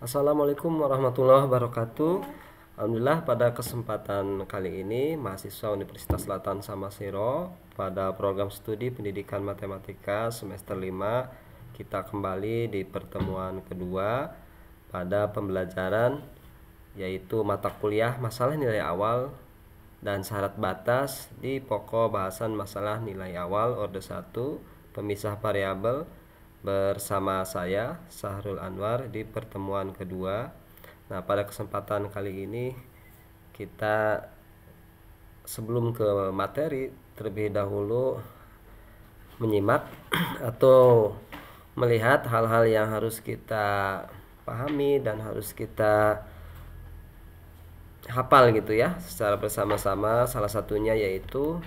Assalamualaikum warahmatullahi wabarakatuh. Alhamdulillah, pada kesempatan kali ini mahasiswa Universitas Selatan Samosir pada program studi pendidikan matematika semester 5 kita kembali di pertemuan kedua pada pembelajaran yaitu mata kuliah masalah nilai awal dan syarat batas di pokok bahasan masalah nilai awal orde 1 pemisah variabel bersama saya Sahrul Anwar di pertemuan kedua. Nah, pada kesempatan kali ini kita sebelum ke materi terlebih dahulu menyimak atau melihat hal-hal yang harus kita pahami dan harus kita hafal gitu ya secara bersama-sama. Salah satunya yaitu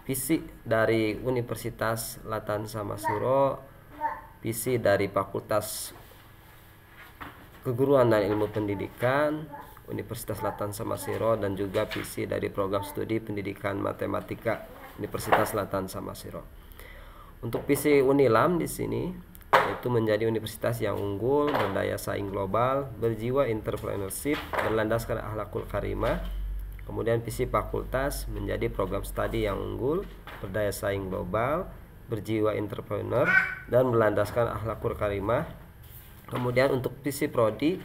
visi dari Universitas Selatan Samosir, visi dari Fakultas Keguruan dan Ilmu Pendidikan Universitas Selatan Samosir, dan juga visi dari program studi pendidikan matematika Universitas Selatan Samosir. Untuk visi Unilam di sini yaitu menjadi universitas yang unggul, berdaya saing global, berjiwa entrepreneurship, berlandaskan akhlakul karimah. Kemudian visi fakultas menjadi program studi yang unggul, berdaya saing global, berjiwa entrepreneur, dan berlandaskan akhlakul karimah. Kemudian untuk visi prodi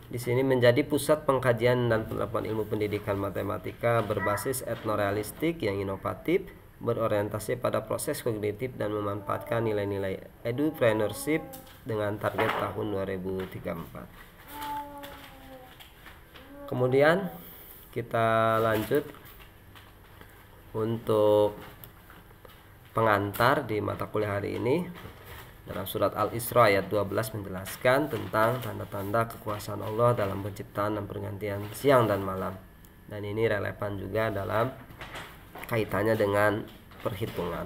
di sini menjadi pusat pengkajian dan penerapan ilmu pendidikan matematika berbasis etnorealistik yang inovatif, berorientasi pada proses kognitif dan memanfaatkan nilai-nilai edupreneurship dengan target tahun 2034. Kemudian kita lanjut untuk pengantar di mata kuliah hari ini. Dalam surat Al-Isra ayat 12 menjelaskan tentang tanda-tanda kekuasaan Allah dalam penciptaan dan pergantian siang dan malam. Dan ini relevan juga dalam kaitannya dengan perhitungan.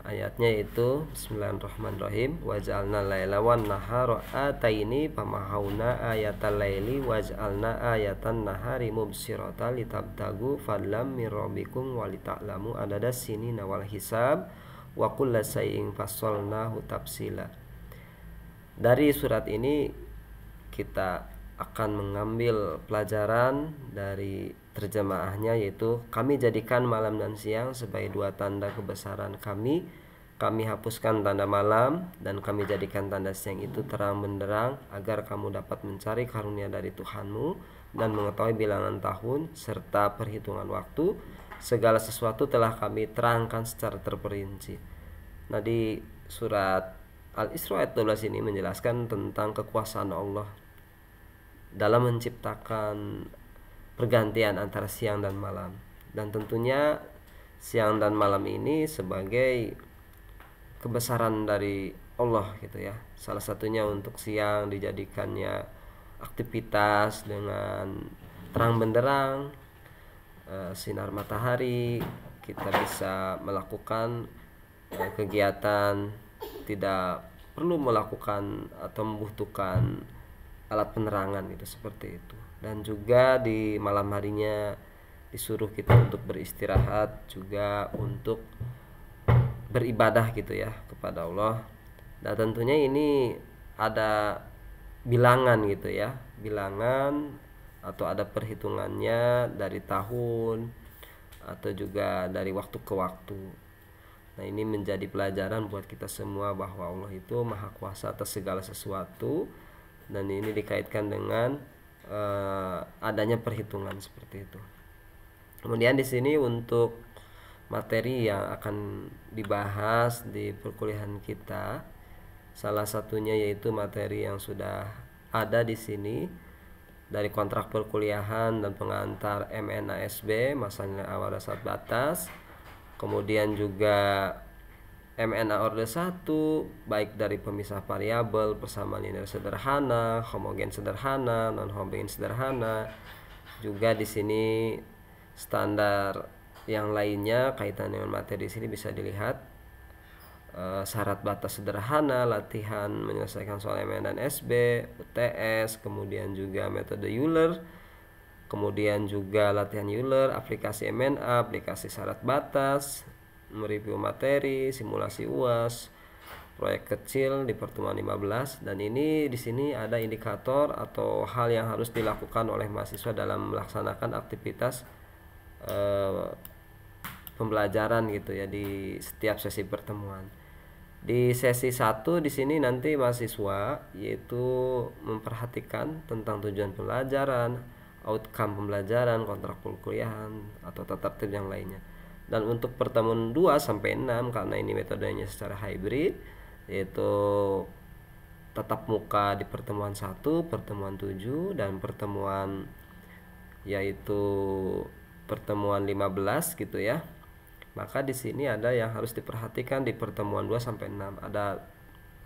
Ayatnya itu Bismillahirrahmanirrahim. Waj'alna laila wan nahara ataini pamahauna ayatal laili waj'alna ayatan nahari mubsiratan litabtagu fadlam mir rabbikum walita'lamu adadas sinina wal hisab wa kulla shay'in fassalnahu tafsila. Dari surat ini kita akan mengambil pelajaran dari terjemahnya, yaitu kami jadikan malam dan siang sebagai dua tanda kebesaran kami hapuskan tanda malam dan kami jadikan tanda siang itu terang benderang agar kamu dapat mencari karunia dari Tuhanmu dan mengetahui bilangan tahun serta perhitungan waktu. Segala sesuatu telah kami terangkan secara terperinci. Nah, di surat Al-Isra ayat 12 ini menjelaskan tentang kekuasaan Allah dalam menciptakan pergantian antara siang dan malam, dan tentunya siang dan malam ini sebagai kebesaran dari Allah gitu ya. Salah satunya untuk siang dijadikannya aktivitas dengan terang benderang, sinar matahari, kita bisa melakukan kegiatan, tidak perlu melakukan atau membutuhkan alat penerangan gitu, seperti itu. Dan juga di malam harinya disuruh kita untuk beristirahat, juga untuk beribadah gitu ya kepada Allah. Dan tentunya ini ada bilangan gitu ya, bilangan atau ada perhitungannya dari tahun atau juga dari waktu ke waktu. Nah, ini menjadi pelajaran buat kita semua bahwa Allah itu maha kuasa atas segala sesuatu, dan ini dikaitkan dengan adanya perhitungan seperti itu. Kemudian di sini untuk materi yang akan dibahas di perkuliahan kita, salah satunya yaitu materi yang sudah ada di sini dari kontrak perkuliahan dan pengantar MNASB masa nilai awal dan syarat batas. Kemudian juga MNA orde 1 baik dari pemisah variabel, persamaan linear sederhana, homogen sederhana, non homogen sederhana. Juga di sini standar yang lainnya kaitan dengan materi di sini bisa dilihat. Syarat batas sederhana, latihan menyelesaikan soal MN dan SB, UTS, kemudian juga metode Euler, kemudian juga latihan Euler, aplikasi MNA, aplikasi syarat batas, mereview materi, simulasi UAS, proyek kecil di pertemuan 15, dan ini di sini ada indikator atau hal yang harus dilakukan oleh mahasiswa dalam melaksanakan aktivitas pembelajaran gitu ya di setiap sesi pertemuan. Di sesi 1 di sini nanti mahasiswa yaitu memperhatikan tentang tujuan pembelajaran, outcome pembelajaran, kontrak perkuliahan atau tata tertib yang lainnya. Dan untuk pertemuan 2 sampai 6 karena ini metodenya secara hybrid, yaitu tatap muka di pertemuan 1, pertemuan 7, dan pertemuan yaitu pertemuan 15 gitu ya. Maka di sini ada yang harus diperhatikan di pertemuan 2 sampai 6. Ada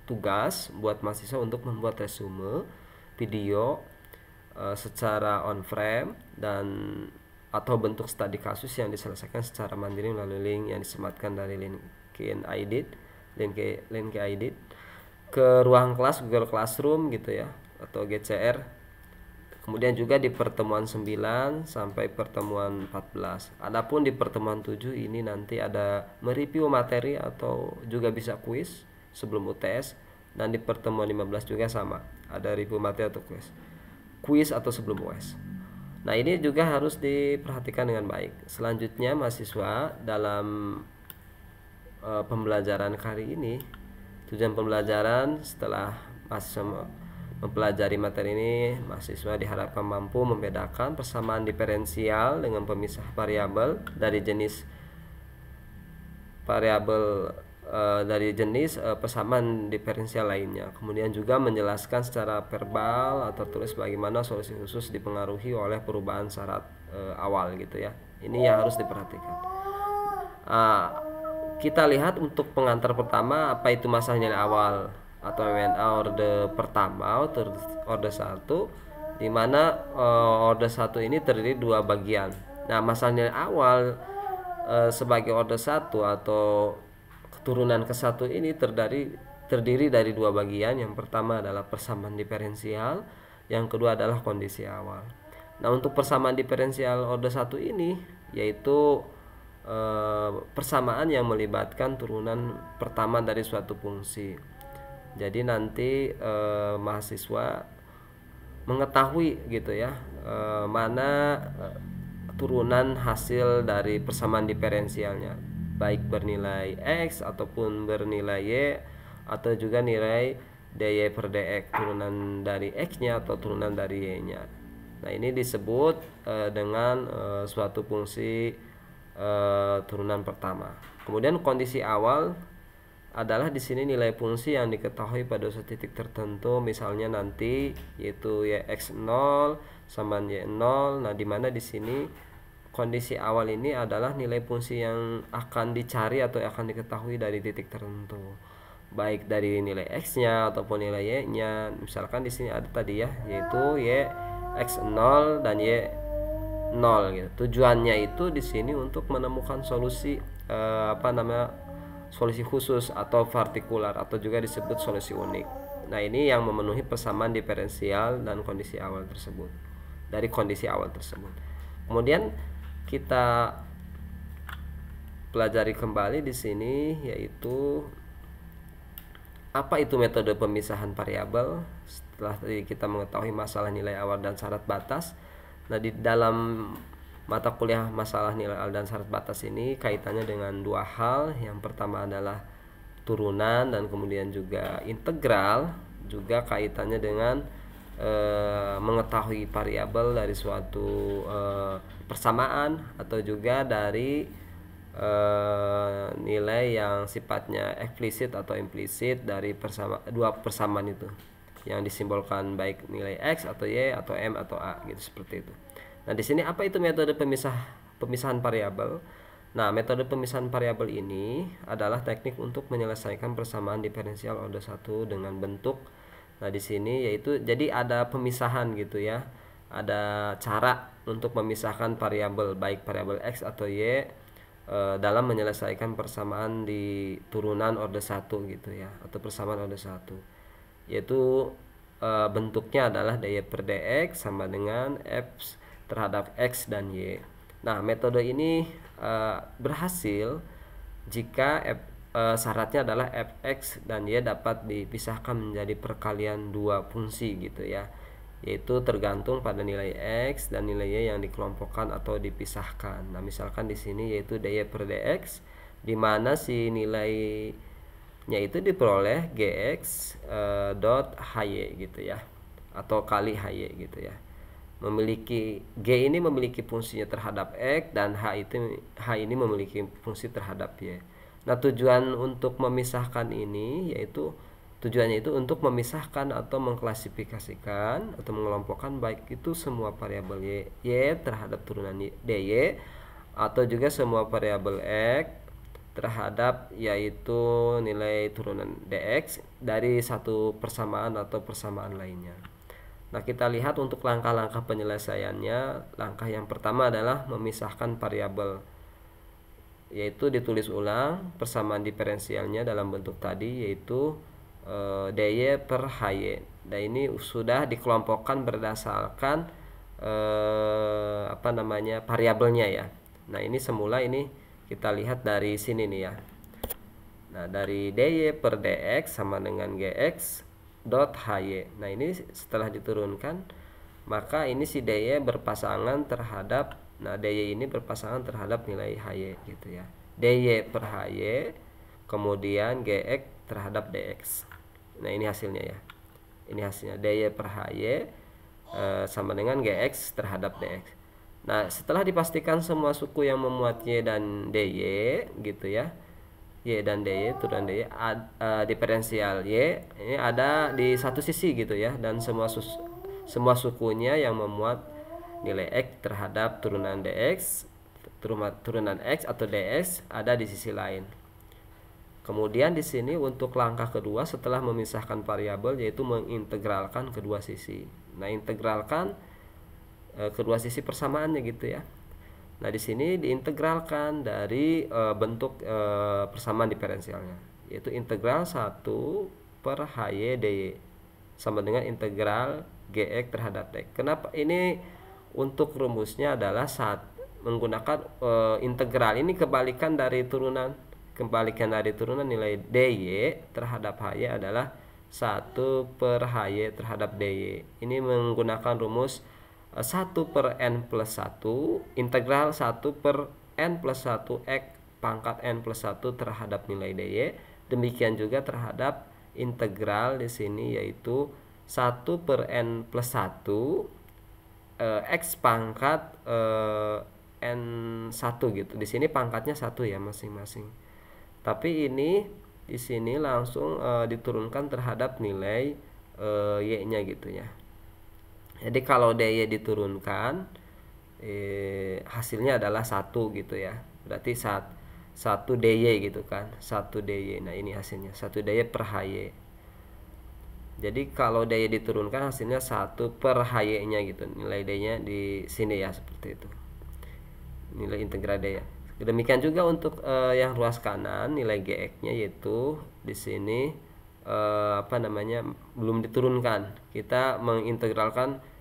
tugas buat mahasiswa untuk membuat resume video secara on frame dan atau bentuk studi kasus yang diselesaikan secara mandiri melalui link yang disematkan dari LinkedIn Edit ke ruang kelas Google Classroom gitu ya atau GCR. Kemudian juga di pertemuan 9 sampai pertemuan 14. Adapun di pertemuan 7 ini nanti ada mereview materi atau juga bisa kuis sebelum UTS, dan di pertemuan 15 juga sama, ada review materi atau kuis atau sebelum UTS. Nah, ini juga harus diperhatikan dengan baik. Selanjutnya mahasiswa dalam pembelajaran kali ini, tujuan pembelajaran setelah mahasiswa mempelajari materi ini, mahasiswa diharapkan mampu membedakan persamaan diferensial dengan pemisah variabel dari jenis persamaan diferensial lainnya. Kemudian juga menjelaskan secara verbal atau tulis bagaimana solusi khusus dipengaruhi oleh perubahan syarat awal gitu ya. Ini yang harus diperhatikan. Kita lihat untuk pengantar pertama, apa itu masalah nilai awal atau MNA orde pertama atau orde 1, di mana orde 1 ini terdiri 2 bagian. Nah, masalah nilai awal sebagai orde 1 atau keturunan ke-1 ini terdiri dari 2 bagian. Yang pertama adalah persamaan diferensial, yang kedua adalah kondisi awal. Nah, untuk persamaan diferensial orde 1 ini yaitu persamaan yang melibatkan turunan pertama dari suatu fungsi. Jadi nanti mahasiswa mengetahui gitu ya mana turunan hasil dari persamaan diferensialnya, baik bernilai X ataupun bernilai Y, atau juga nilai dy per dx, turunan dari X-nya atau turunan dari Y-nya. Nah, ini disebut dengan suatu fungsi turunan pertama. Kemudian kondisi awal adalah di sini nilai fungsi yang diketahui pada suatu titik tertentu, misalnya nanti yaitu x0 sama y0. Nah, di mana di sini kondisi awal ini adalah nilai fungsi yang akan dicari atau akan diketahui dari titik tertentu, baik dari nilai x-nya ataupun nilai y-nya. Misalkan di sini ada tadi ya, yaitu y x0 dan y0 gitu. Tujuannya itu di sini untuk menemukan solusi solusi khusus atau partikular atau juga disebut solusi unik. Nah, ini yang memenuhi persamaan diferensial dan kondisi awal tersebut. Dari kondisi awal tersebut. Kemudian kita pelajari kembali di sini, yaitu apa itu metode pemisahan variabel. Setelah tadi kita mengetahui masalah nilai awal dan syarat batas. Nah, di dalam mata kuliah masalah nilai awal dan syarat batas ini kaitannya dengan 2 hal. Yang pertama adalah turunan dan kemudian juga integral, juga kaitannya dengan mengetahui variabel dari suatu persamaan atau juga dari nilai yang sifatnya eksplisit atau implisit dari dua persamaan itu yang disimbolkan baik nilai X atau Y atau M atau A gitu, seperti itu. Nah, di sini apa itu metode pemisahan variabel? Nah, metode pemisahan variabel ini adalah teknik untuk menyelesaikan persamaan diferensial orde 1 dengan bentuk. Nah, di sini yaitu jadi ada pemisahan gitu ya. Ada cara untuk memisahkan variabel baik variabel X atau Y dalam menyelesaikan persamaan di turunan orde 1 gitu ya, atau persamaan orde 1. Yaitu bentuknya adalah dy per dx sama dengan f terhadap X dan Y. Nah, metode ini berhasil jika syaratnya adalah fx dan y dapat dipisahkan menjadi perkalian dua fungsi gitu ya, yaitu tergantung pada nilai x dan nilai y yang dikelompokkan atau dipisahkan. Nah, misalkan di sini yaitu dy per dx, di mana si nilainya itu diperoleh gx dot hy gitu ya, atau kali hy gitu ya. Memiliki g ini memiliki fungsinya terhadap x dan h ini memiliki fungsi terhadap y. Nah, tujuan untuk memisahkan ini tujuannya itu untuk memisahkan atau mengklasifikasikan atau mengelompokkan baik itu semua variabel y terhadap turunan dy atau juga semua variabel x terhadap yaitu nilai turunan dx dari satu persamaan atau persamaan lainnya. Nah, kita lihat untuk langkah-langkah penyelesaiannya. Langkah yang pertama adalah memisahkan variabel, yaitu ditulis ulang persamaan diferensialnya dalam bentuk tadi, yaitu dy per hy. Dan ini sudah dikelompokkan berdasarkan variabelnya ya. Nah, ini semula ini kita lihat dari sini nih ya. Nah, dari dy per dx sama dengan gx dot hy. Nah, ini setelah diturunkan, maka ini si dy berpasangan terhadap, nah dy ini berpasangan terhadap nilai hy gitu ya. dy per hy kemudian gx terhadap dx. Nah, ini hasilnya ya. Ini hasilnya dy per hy sama dengan gx terhadap dx. Nah, setelah dipastikan semua suku yang memuat y dan dy gitu ya, y dan dy, turunan dy, diferensial y ini ada di satu sisi gitu ya, dan semua sukunya yang memuat nilai x terhadap turunan dx, turunan x atau ds ada di sisi lain. Kemudian di sini untuk langkah kedua setelah memisahkan variabel, yaitu mengintegralkan kedua sisi. Nah, integralkan kedua sisi persamaannya gitu ya. Nah, di sini diintegralkan dari bentuk persamaan diferensialnya, yaitu integral 1 per hy dy sama dengan integral gx terhadap dx. Kenapa ini untuk rumusnya adalah menggunakan integral ini kebalikan dari turunan nilai dy terhadap hy adalah 1 per hy terhadap dy. Ini menggunakan rumus 1 per n plus 1 integral 1 per n plus 1 x pangkat n plus 1 terhadap nilai dy. Demikian juga terhadap integral di sini, yaitu 1 per n plus 1 x pangkat n1 gitu. Di sini pangkatnya 1 ya masing-masing. Tapi ini di sini langsung diturunkan terhadap nilai y-nya gitu ya. Jadi kalau dy diturunkan hasilnya adalah 1 gitu ya. Berarti 1 dy gitu kan. 1 dy. Nah, ini hasilnya 1 dy per hy. Jadi kalau dy diturunkan hasilnya 1 per hy-nya gitu. Nilai dy-nya di sini ya, seperti itu. Nilai integral dy. Demikian juga untuk yang ruas kanan, nilai gx-nya yaitu di sini belum diturunkan. Kita mengintegralkan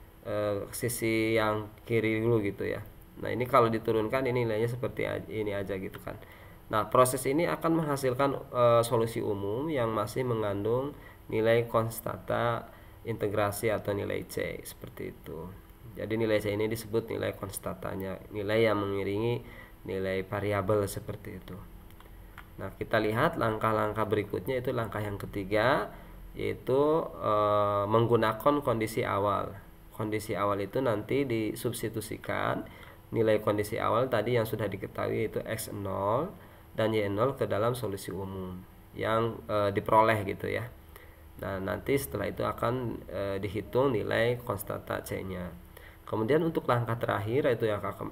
sisi yang kiri dulu gitu ya. Nah, ini kalau diturunkan ini nilainya seperti ini aja gitu kan. Nah, proses ini akan menghasilkan solusi umum yang masih mengandung nilai konstanta integrasi atau nilai c, seperti itu. Jadi nilai c ini disebut nilai konstantanya, nilai yang mengiringi nilai variabel, seperti itu. Nah, kita lihat langkah-langkah berikutnya, itu langkah yang ketiga, yaitu menggunakan kondisi awal. Kondisi awal itu nanti disubstitusikan nilai kondisi awal tadi yang sudah diketahui, yaitu x0 dan y0 ke dalam solusi umum yang diperoleh gitu ya. Nah, nanti setelah itu akan dihitung nilai konstanta c-nya. Kemudian untuk langkah terakhir, yaitu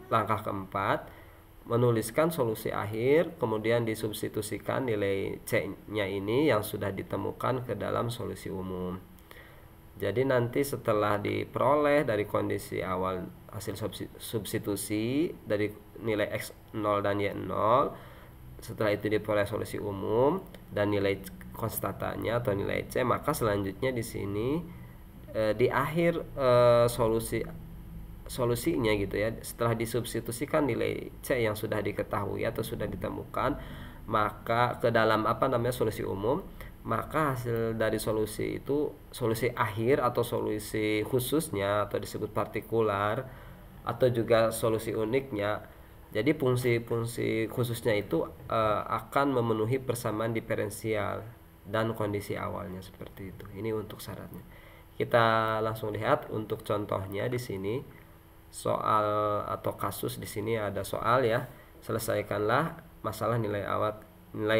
langkah keempat, menuliskan solusi akhir, kemudian disubstitusikan nilai c-nya ini yang sudah ditemukan ke dalam solusi umum. Jadi nanti setelah diperoleh dari kondisi awal hasil substitusi dari nilai x0 dan y0, setelah itu diperoleh solusi umum dan nilai konstantanya atau nilai c, maka selanjutnya di sini di akhir solusinya gitu ya, setelah disubstitusikan nilai c yang sudah diketahui atau sudah ditemukan, maka ke dalam solusi umum, maka hasil dari solusi itu solusi akhir atau solusi khususnya atau disebut partikular atau juga solusi uniknya. Jadi fungsi-fungsi khususnya itu akan memenuhi persamaan diferensial dan kondisi awalnya seperti itu. Ini untuk syaratnya. Kita langsung lihat untuk contohnya di sini. Soal atau kasus di sini ada soal ya. Selesaikanlah masalah nilai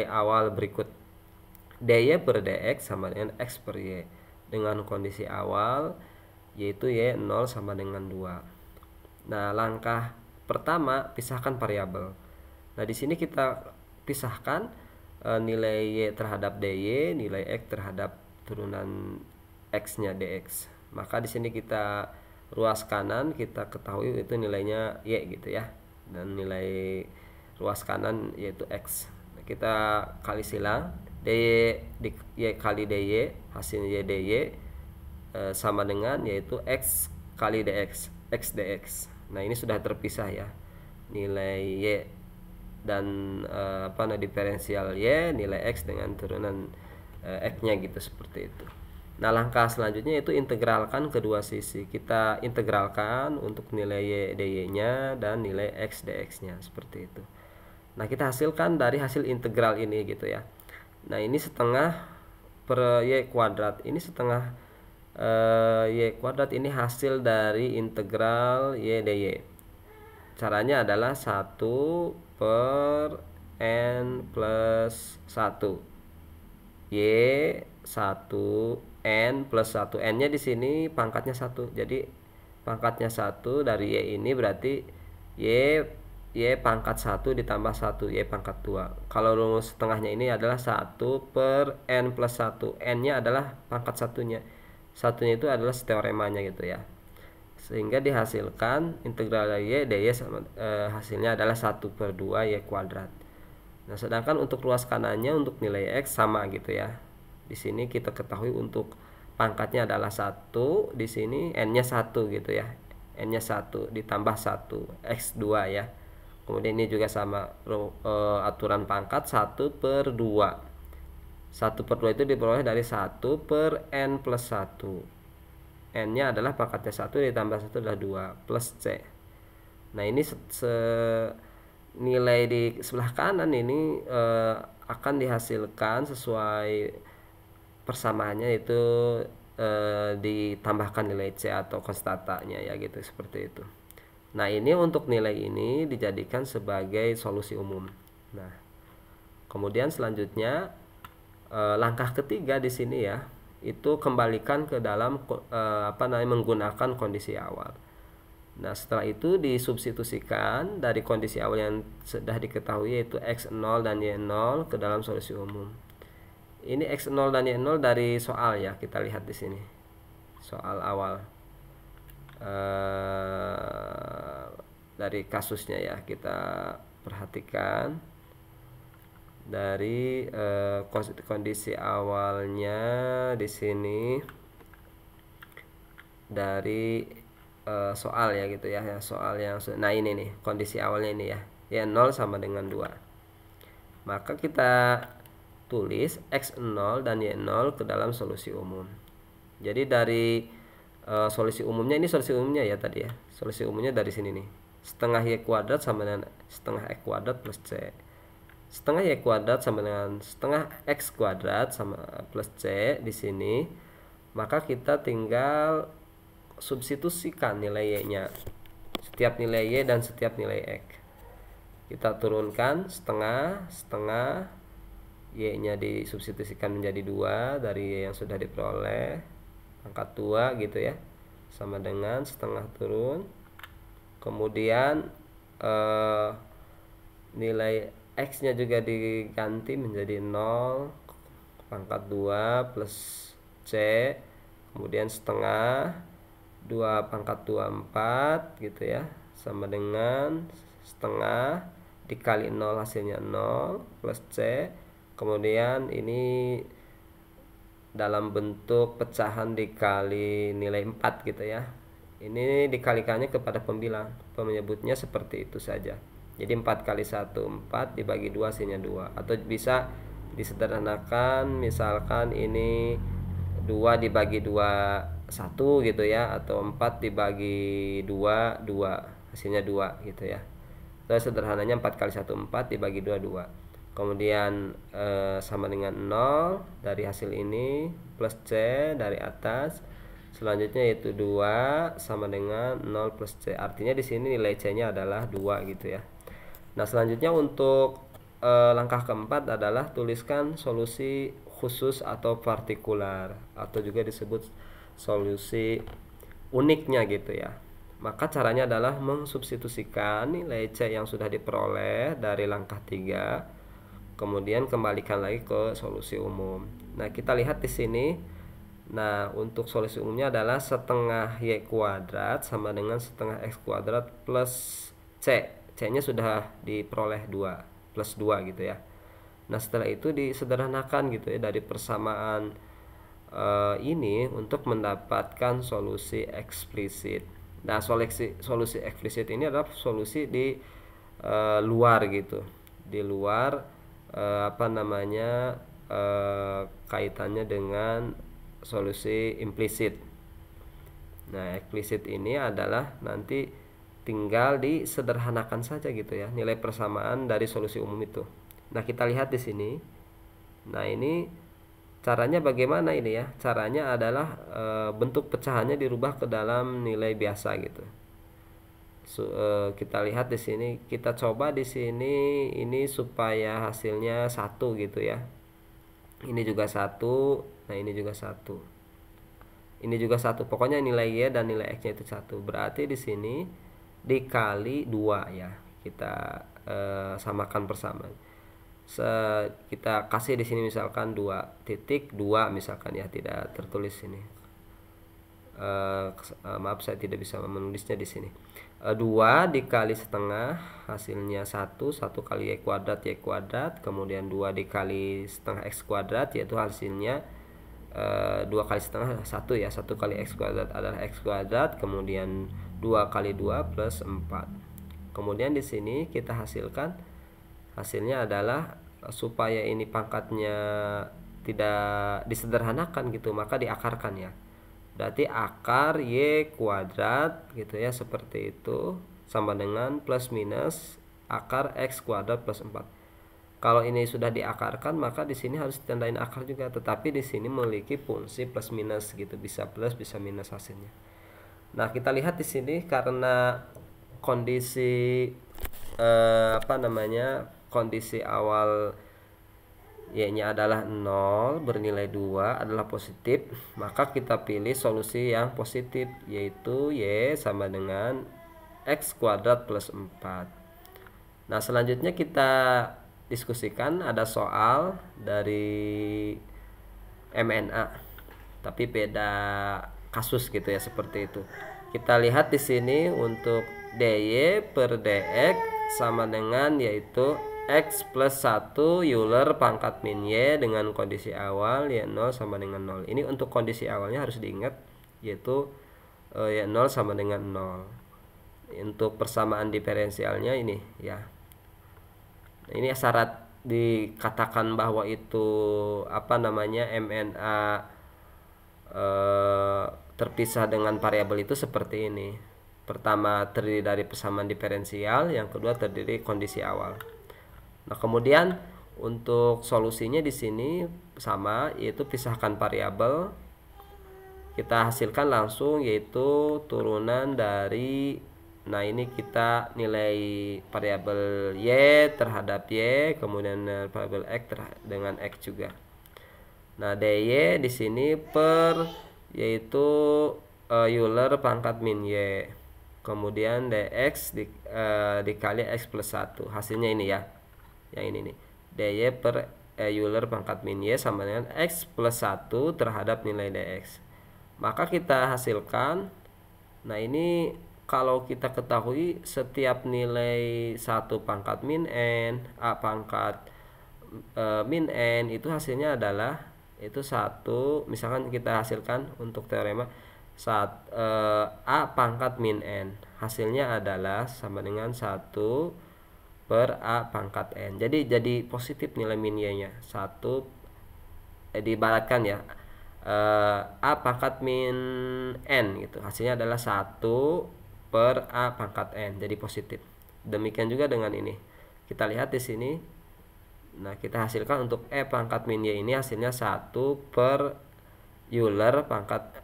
awal berikut. dy per dx sama dengan x per y dengan kondisi awal yaitu y 0 sama dengan 2. Nah, langkah pertama pisahkan variabel. Nah, di sini kita pisahkan nilai y terhadap dy, nilai x terhadap turunan x-nya dx. Maka di sini kita ruas kanan kita ketahui itu nilainya y gitu ya, dan nilai ruas kanan yaitu x. Nah, kita kali silang dy di y kali dy, hasilnya y dy sama dengan yaitu x kali dx, x dx. Nah, ini sudah terpisah ya, nilai y dan diferensial y, nilai x dengan turunan x-nya gitu, seperti itu. Nah, langkah selanjutnya itu integralkan kedua sisi. Kita integralkan untuk nilai y dy-nya dan nilai x dx-nya seperti itu. Nah, kita hasilkan dari hasil integral ini gitu ya. Nah, ini setengah per y kuadrat. Ini setengah y kuadrat ini hasil dari integral y dy. Caranya adalah 1 per n plus 1 y 1 n plus 1. N nya di sini pangkatnya 1, jadi pangkatnya 1 dari y ini berarti y pangkat 1 ditambah 1 y pangkat 2. Kalau rumus setengahnya ini adalah 1 per n plus 1. N nya adalah pangkat satunya itu adalah teoremanya gitu ya, sehingga dihasilkan integral y dy sama, hasilnya adalah 1 per 2 y kuadrat. Nah, sedangkan untuk ruas kanannya untuk nilai x sama gitu ya. Di sini kita ketahui untuk pangkatnya adalah 1, di sini n-nya 1 gitu ya. N-nya 1 ditambah 1 x2 ya. Kemudian ini juga sama aturan pangkat 1 per 2. 1 per 2 itu diperoleh dari 1 per n plus 1. N-nya adalah pangkatnya 1 ditambah 1 adalah 2 plus c. Nah, ini nilai di sebelah kanan ini akan dihasilkan sesuai persamaannya, itu ditambahkan nilai c atau konstatanya ya gitu, seperti itu. Nah, ini untuk nilai ini dijadikan sebagai solusi umum. Nah, kemudian selanjutnya langkah ketiga di sini ya, itu kembalikan ke dalam menggunakan kondisi awal. Nah, setelah itu disubstitusikan dari kondisi awal yang sudah diketahui yaitu x0 dan y0 ke dalam solusi umum. Ini x0 dan y0 dari soal ya, kita lihat di sini. Soal awal. Dari kasusnya ya, kita perhatikan dari kondisi awalnya di sini dari soal ya gitu ya, soal yang nah ini nih kondisi awalnya ini ya, y 0 sama dengan 2. Maka kita tulis x0 dan y0 ke dalam solusi umum. Jadi dari solusi umumnya, ini solusi umumnya ya tadi ya, solusi umumnya dari sini nih, setengah y kuadrat sama dengan setengah x kuadrat plus c. Setengah y kuadrat sama dengan setengah x kuadrat sama plus c di sini. Maka kita tinggal substitusikan nilai y-nya, setiap nilai y dan setiap nilai x. Kita turunkan setengah y-nya disubstitusikan menjadi 2 dari y yang sudah diperoleh, angkat 2 gitu ya, sama dengan setengah turun. Kemudian nilai x-nya juga diganti menjadi 0 pangkat 2 plus c, kemudian setengah 2 pangkat 2 4 gitu ya, sama dengan setengah dikali 0 hasilnya 0 plus c. Kemudian ini dalam bentuk pecahan dikali nilai 4 gitu ya. Ini dikalikannya kepada pembilang, menyebutnya seperti itu saja. Jadi 4 kali 1 4 dibagi 2 hasilnya 2. Atau bisa disederhanakan, misalkan ini 2 dibagi 2 1 gitu ya, atau 4 dibagi 2 2 hasilnya 2 gitu ya. Terus sederhananya 4 kali 1 4 dibagi 2 2. Kemudian sama dengan 0 dari hasil ini plus C dari atas. Selanjutnya yaitu 2 sama dengan 0 plus C. Artinya di sini nilai C-nya adalah 2 gitu ya. Nah, selanjutnya untuk langkah keempat adalah tuliskan solusi khusus atau partikular, atau juga disebut solusi uniknya gitu ya. Maka caranya adalah mensubstitusikan nilai C yang sudah diperoleh dari langkah 3, kemudian kembalikan lagi ke solusi umum. Nah, kita lihat di sini. Nah, untuk solusi umumnya adalah setengah Y kuadrat sama dengan setengah X kuadrat plus C. C-nya sudah diperoleh 2 plus 2 gitu ya. Nah, setelah itu disederhanakan gitu ya dari persamaan ini untuk mendapatkan solusi eksplisit. Nah, solusi eksplisit ini adalah solusi di luar gitu, di luar kaitannya dengan solusi implisit. Nah, eksplisit ini adalah nanti tinggal disederhanakan saja gitu ya nilai persamaan dari solusi umum itu. Nah, kita lihat di sini. Nah, ini caranya bagaimana ini ya? Caranya adalah bentuk pecahannya dirubah ke dalam nilai biasa gitu. Kita lihat di sini, kita coba di sini ini supaya hasilnya 1 gitu ya. Ini juga 1, nah ini juga 1. Ini juga 1. Pokoknya nilai Y dan nilai X-nya itu 1. Berarti di sini dikali 2 ya. Kita samakan persamaan. Kita kasih di sini misalkan 2.2 misalkan ya, tidak tertulis ini. Maaf, saya tidak bisa menulisnya di sini. 2 dikali setengah hasilnya 1 kali Y kuadrat, kemudian 2 dikali setengah X kuadrat, yaitu hasilnya 2 kali setengah 1 ya, 1 kali X kuadrat adalah X kuadrat, kemudian 2 kali 2 plus 4. Kemudian di sini kita hasilkan hasilnya adalah supaya ini pangkatnya tidak disederhanakan gitu, maka diakarkan ya. Berarti akar Y kuadrat gitu ya, seperti itu, sama dengan plus minus akar X kuadrat plus 4. Kalau ini sudah diakarkan, maka di sini harus ditandain akar juga, tetapi di sini memiliki fungsi plus minus gitu, bisa plus bisa minus hasilnya. Nah, kita lihat di sini karena kondisi kondisi awal Y-nya adalah 0 bernilai 2 adalah positif, maka kita pilih solusi yang positif, yaitu Y sama dengan X kuadrat plus 4. Nah, selanjutnya kita diskusikan ada soal dari MNA, tapi beda kasus gitu ya, seperti itu. Kita lihat di sini untuk DY per DX sama dengan yaitu X plus 1 Euler pangkat min Y dengan kondisi awal Y0 sama dengan 0. Ini untuk kondisi awalnya harus diingat, yaitu Y0 sama dengan 0. Untuk persamaan diferensialnya ini ya. Nah, ini syarat dikatakan bahwa itu MNA terpisah dengan variabel itu seperti ini. Pertama terdiri dari persamaan diferensial, yang kedua terdiri kondisi awal. Nah, kemudian untuk solusinya di sini sama, yaitu pisahkan variabel. Kita hasilkan langsung, yaitu turunan dari, nah ini kita nilai variabel Y terhadap Y, kemudian variabel X dengan X juga. Nah, DY di sini per yaitu Euler pangkat min Y, kemudian DX dikali X plus 1. Hasilnya ini ya, yang ini nih, DY per Euler pangkat min Y sama dengan X plus 1 terhadap nilai DX. Maka kita hasilkan, nah ini kalau kita ketahui setiap nilai 1 pangkat min N, A pangkat min N, itu hasilnya adalah itu 1, misalkan kita hasilkan untuk teorema A pangkat min N, hasilnya adalah sama dengan 1 per A pangkat N. Jadi positif nilai min Y-nya. 1 diibaratkan ya. A pangkat min N gitu. Hasilnya adalah 1 per A pangkat N. Jadi positif. Demikian juga dengan ini. Kita lihat di sini. Nah, kita hasilkan untuk E pangkat min Y ini hasilnya 1 per Euler pangkat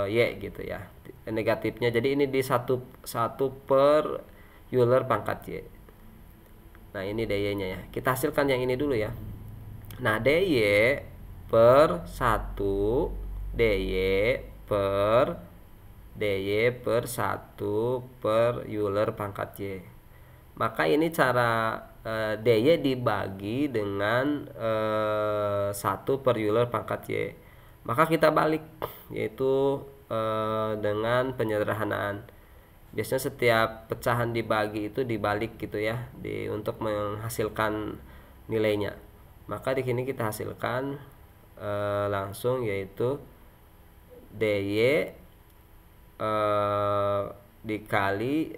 Y gitu ya. Negatifnya. Jadi ini di 1 per Euler pangkat Y. Nah, ini DY-nya ya. Kita hasilkan yang ini dulu ya. Nah, DY per 1 DY per 1 per Euler pangkat Y. Maka ini cara DY dibagi dengan 1 per Euler pangkat Y. Maka kita balik, yaitu dengan penyederhanaan. Biasanya setiap pecahan dibagi itu dibalik gitu ya, untuk menghasilkan nilainya. Maka di sini kita hasilkan langsung, yaitu DY dikali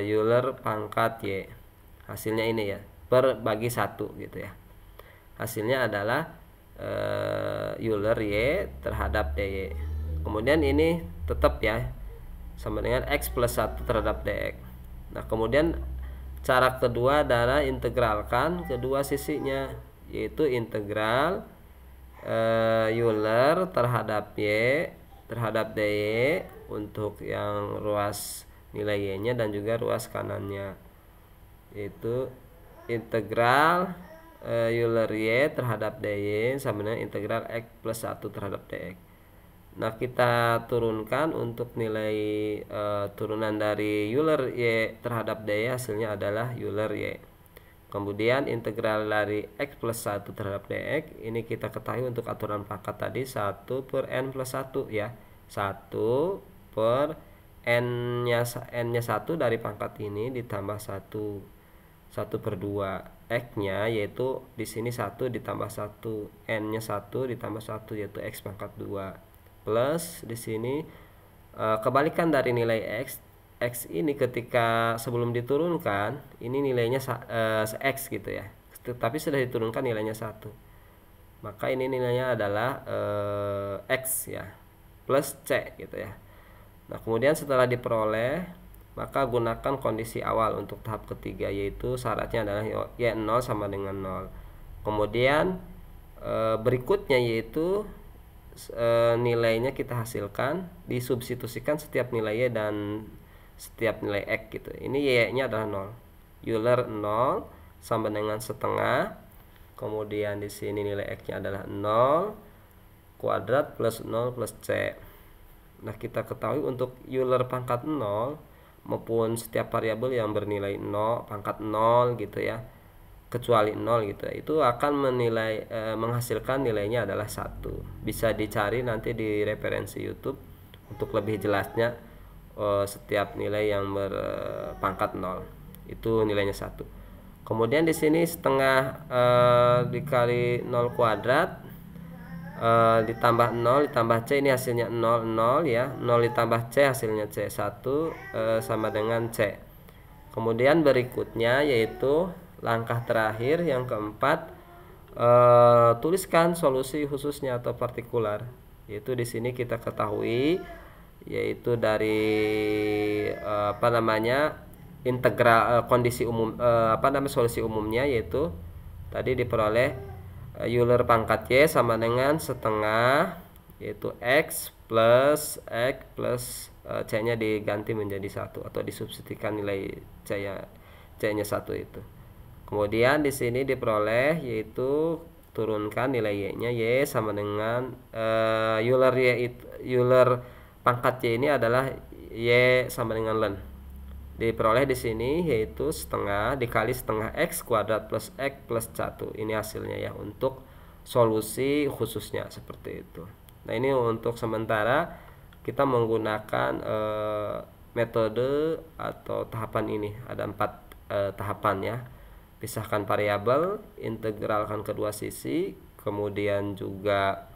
Euler pangkat Y. Hasilnya ini ya, per bagi 1 gitu ya. Hasilnya adalah Euler Y terhadap DY. Kemudian ini tetap ya sama dengan X plus 1 terhadap DX. Nah, kemudian cara kedua adalah integralkan kedua sisinya, yaitu integral Euler terhadap Y terhadap DY untuk yang ruas nilai Y-nya dan juga ruas kanannya, yaitu integral Euler Y terhadap DY sama dengan integral X plus 1 terhadap DX. Nah, kita turunkan untuk nilai turunan dari Euler Y terhadap DY, hasilnya adalah Euler Y. Kemudian integral dari X plus 1 terhadap DX, ini kita ketahui untuk aturan pangkat tadi 1 per N plus 1 ya. 1 per N-nya 1 dari pangkat ini ditambah 1 per 2 X-nya, yaitu di sini 1 ditambah 1, N-nya 1 ditambah 1, yaitu X pangkat 2. Plus di sini kebalikan dari nilai X ini ketika sebelum diturunkan ini nilainya X gitu ya, tapi sudah diturunkan nilainya 1, maka ini nilainya adalah X ya, plus C gitu ya. Nah, kemudian setelah diperoleh, maka gunakan kondisi awal untuk tahap ketiga, yaitu syaratnya adalah Y0 sama dengan 0. Kemudian berikutnya yaitu nilainya kita hasilkan, disubstitusikan setiap nilai Y dan setiap nilai X gitu. Ini Y-nya adalah 0. Euler 0 sama dengan setengah. Kemudian di sini nilai X-nya adalah 0 kuadrat plus 0 plus C. Nah, kita ketahui untuk Euler pangkat 0 maupun setiap variabel yang bernilai 0 pangkat 0 gitu ya, kecuali 0 gitu, itu akan menghasilkan nilainya adalah 1. Bisa dicari nanti di referensi YouTube untuk lebih jelasnya. Setiap nilai yang berpangkat 0 itu nilainya 1. Kemudian di sini setengah dikali 0 kuadrat ditambah 0 ditambah C, ini hasilnya 0 0 ya. 0 ditambah C hasilnya C 1 sama dengan C. Kemudian berikutnya yaitu langkah terakhir yang keempat, tuliskan solusi khususnya atau partikular, yaitu di sini kita ketahui yaitu dari integral kondisi umum solusi umumnya, yaitu tadi diperoleh Euler pangkat Y sama dengan setengah, yaitu X plus C-nya diganti menjadi 1 atau disubstitusikan nilai C-nya 1 itu. Kemudian di sini diperoleh yaitu turunkan nilai Y-nya, Y sama dengan Euler pangkat Y ini adalah Y sama dengan ln. Diperoleh di sini yaitu setengah dikali setengah X kuadrat plus X plus 1. Ini hasilnya ya untuk solusi khususnya seperti itu. Nah, ini untuk sementara kita menggunakan metode atau tahapan ini. Ada 4 tahapan ya. Pisahkan variabel, integralkan kedua sisi, kemudian juga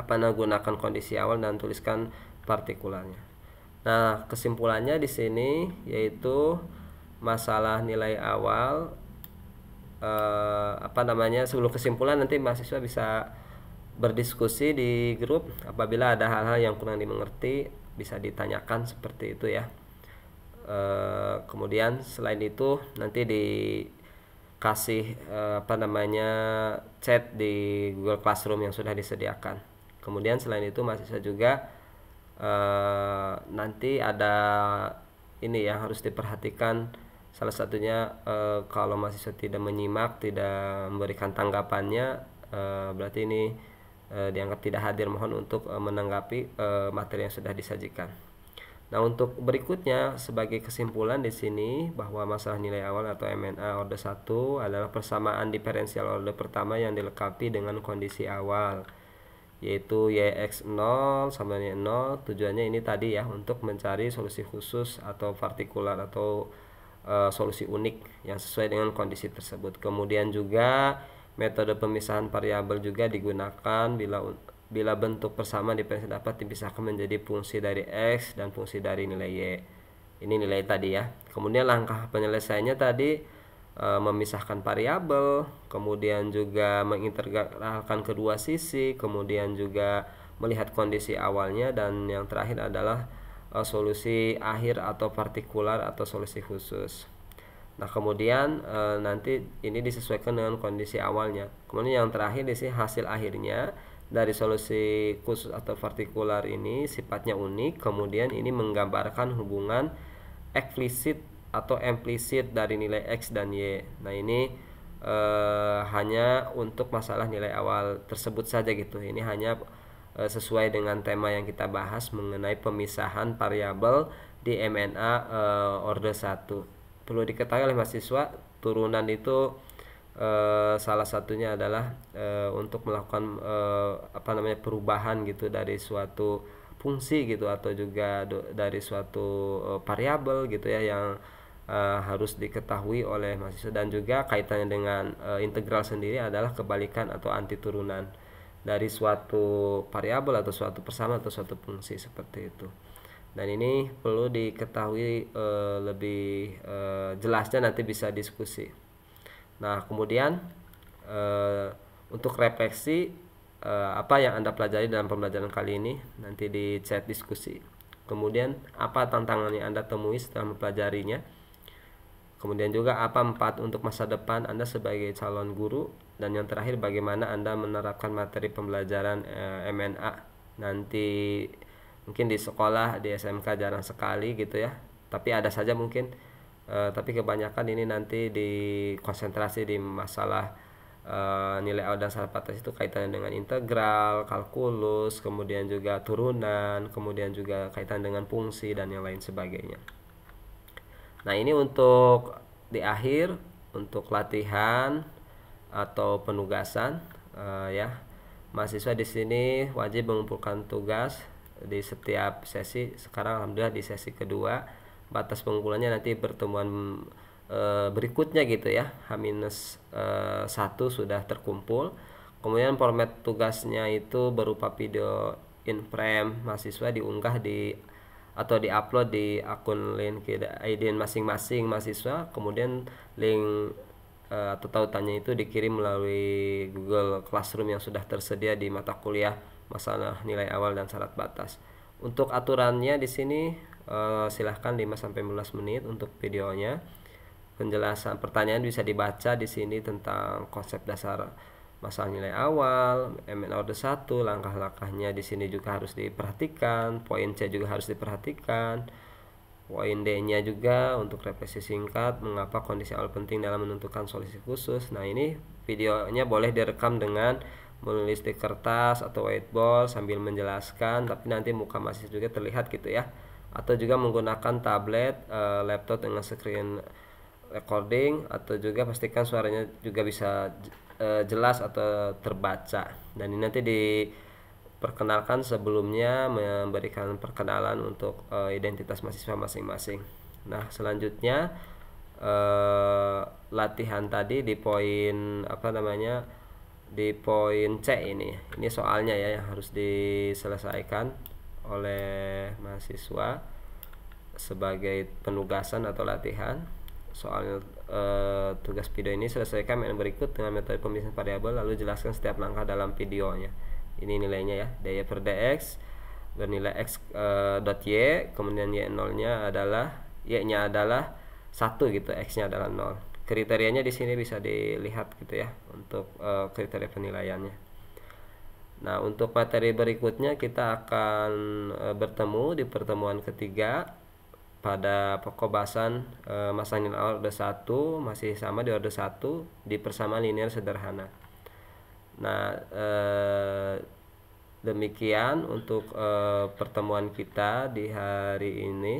gunakan kondisi awal dan tuliskan partikularnya. Nah, kesimpulannya di sini yaitu masalah nilai awal, sebelum kesimpulan nanti mahasiswa bisa berdiskusi di grup. Apabila ada hal-hal yang kurang dimengerti bisa ditanyakan seperti itu ya. Kemudian selain itu nanti dikasih chat di Google Classroom yang sudah disediakan. Kemudian selain itu mahasiswa juga nanti ada ini yang harus diperhatikan. Salah satunya kalau mahasiswa tidak menyimak, tidak memberikan tanggapannya, berarti ini dianggap tidak hadir. Mohon untuk menanggapi materi yang sudah disajikan. Nah, untuk berikutnya sebagai kesimpulan di sini bahwa masalah nilai awal atau MNA order 1 adalah persamaan diferensial order pertama yang dilengkapi dengan kondisi awal, yaitu YX 0 sama dengan 0. Tujuannya ini tadi ya, untuk mencari solusi khusus atau partikular atau solusi unik yang sesuai dengan kondisi tersebut. Kemudian juga metode pemisahan variabel juga digunakan bila bentuk persamaan diferensial dapat dipisahkan menjadi fungsi dari X dan fungsi dari nilai Y. Ini nilai tadi ya. Kemudian langkah penyelesaiannya tadi memisahkan variabel, kemudian juga mengintegralkan kedua sisi, kemudian juga melihat kondisi awalnya, dan yang terakhir adalah solusi akhir atau partikular atau solusi khusus. Nah, kemudian nanti ini disesuaikan dengan kondisi awalnya. Kemudian yang terakhir di sini hasil akhirnya dari solusi khusus atau partikular ini sifatnya unik. Kemudian ini menggambarkan hubungan eksplisit atau implisit dari nilai X dan Y. Nah, ini hanya untuk masalah nilai awal tersebut saja gitu. Ini hanya sesuai dengan tema yang kita bahas mengenai pemisahan variabel di MNA order 1. Perlu diketahui oleh mahasiswa, turunan itu salah satunya adalah untuk melakukan perubahan gitu dari suatu fungsi gitu, atau juga dari suatu variabel gitu ya, yang harus diketahui oleh mahasiswa. Dan juga kaitannya dengan integral sendiri adalah kebalikan atau anti turunan dari suatu variabel atau suatu persamaan atau suatu fungsi seperti itu. Dan ini perlu diketahui lebih jelasnya, nanti bisa diskusi. Nah, kemudian untuk refleksi apa yang Anda pelajari dalam pembelajaran kali ini, nanti di chat diskusi. Kemudian apa tantangan yang Anda temui setelah mempelajarinya. Kemudian juga apa manfaat untuk masa depan Anda sebagai calon guru. Dan yang terakhir, bagaimana Anda menerapkan materi pembelajaran MNA nanti. Mungkin di sekolah, di SMK jarang sekali gitu ya, tapi ada saja mungkin, tapi kebanyakan ini nanti dikonsentrasi di masalah nilai awal dan salah batas itu kaitannya dengan integral, kalkulus, kemudian juga turunan, kemudian juga kaitan dengan fungsi dan yang lain sebagainya. Nah, ini untuk di akhir, untuk latihan atau penugasan ya. Mahasiswa di sini wajib mengumpulkan tugas di setiap sesi. Sekarang alhamdulillah di sesi kedua. Batas pengumpulannya nanti pertemuan berikutnya gitu ya, H-1 sudah terkumpul. Kemudian format tugasnya itu berupa video in frame mahasiswa, diunggah atau diupload di akun LinkedIn masing-masing mahasiswa. Kemudian link atau tautannya itu dikirim melalui Google Classroom yang sudah tersedia di mata kuliah masalah nilai awal dan syarat batas. Untuk aturannya di sini silahkan 5-15 menit untuk videonya. Penjelasan pertanyaan bisa dibaca di sini tentang konsep dasar masalah nilai awal, MN order 1, langkah-langkahnya di sini juga harus diperhatikan, poin C juga harus diperhatikan. Poin D-nya juga untuk refleksi singkat, mengapa kondisi awal penting dalam menentukan solusi khusus. Nah, ini videonya boleh direkam dengan menulis di kertas atau whiteboard sambil menjelaskan, tapi nanti muka mahasiswa juga terlihat gitu ya. Atau juga menggunakan tablet, laptop dengan screen recording, atau juga pastikan suaranya juga bisa jelas atau terbaca. Dan ini nanti perkenalkan sebelumnya, memberikan perkenalan untuk identitas mahasiswa masing-masing. Nah, selanjutnya latihan tadi di poin di poin C ini soalnya ya yang harus diselesaikan oleh mahasiswa sebagai penugasan atau latihan. soal tugas video ini, selesaikan yang berikut dengan metode pembiasaan variabel lalu jelaskan setiap langkah dalam videonya. Ini nilainya ya, dy per dx bernilai x dot y, kemudian y0 nya adalah y-nya adalah 1 gitu, x-nya adalah 0. Kriterianya di sini bisa dilihat gitu ya untuk kriteria penilaiannya. Nah, untuk materi berikutnya kita akan bertemu di pertemuan ketiga pada pokok bahasan masalah nilai awal order 1, masih sama di order 1 di persamaan linear sederhana. Nah, demikian untuk pertemuan kita di hari ini.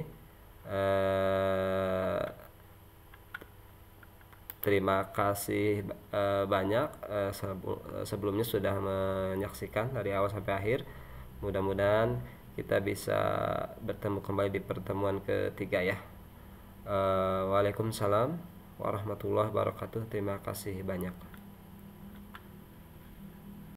Terima kasih banyak sebelumnya sudah menyaksikan dari awal sampai akhir. Mudah-mudahan kita bisa bertemu kembali di pertemuan ketiga ya. Waalaikumsalam warahmatullahi wabarakatuh. Terima kasih banyak.